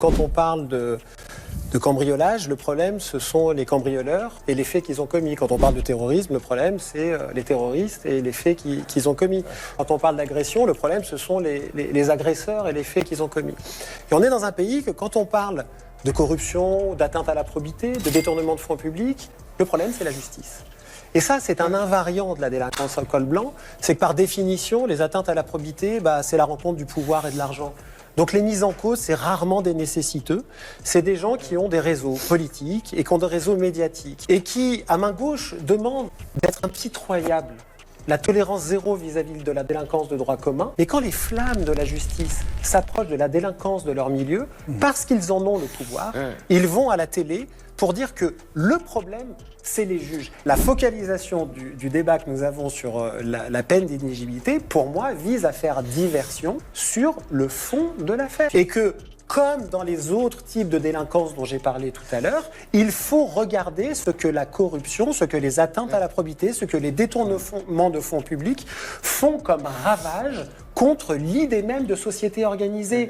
Quand on parle de cambriolage, le problème, ce sont les cambrioleurs et les faits qu'ils ont commis. Quand on parle de terrorisme, le problème, c'est les terroristes et les faits qu'ils ont commis. Quand on parle d'agression, le problème, ce sont les agresseurs et les faits qu'ils ont commis. Et on est dans un pays que quand on parle de corruption, d'atteinte à la probité, de détournement de fonds publics, le problème, c'est la justice. Et ça, c'est un invariant de la délinquance en col blanc. C'est que par définition, les atteintes à la probité, c'est la rencontre du pouvoir et de l'argent. Donc les mises en cause, c'est rarement des nécessiteux. C'est des gens qui ont des réseaux politiques et qui ont des réseaux médiatiques. Et qui, à main gauche, demandent d'être impitoyables. La tolérance zéro vis-à-vis de la délinquance de droit commun. Mais quand les flammes de la justice s'approchent de la délinquance de leur milieu, parce qu'ils en ont le pouvoir, ils vont à la télé pour dire que le problème, c'est les juges. La focalisation du débat que nous avons sur la peine d'inéligibilité, pour moi, vise à faire diversion sur le fond de l'affaire. Et que, comme dans les autres types de délinquance dont j'ai parlé tout à l'heure, il faut regarder ce que la corruption, ce que les atteintes à la probité, ce que les détournements de fonds publics font comme ravage contre l'idée même de société organisée.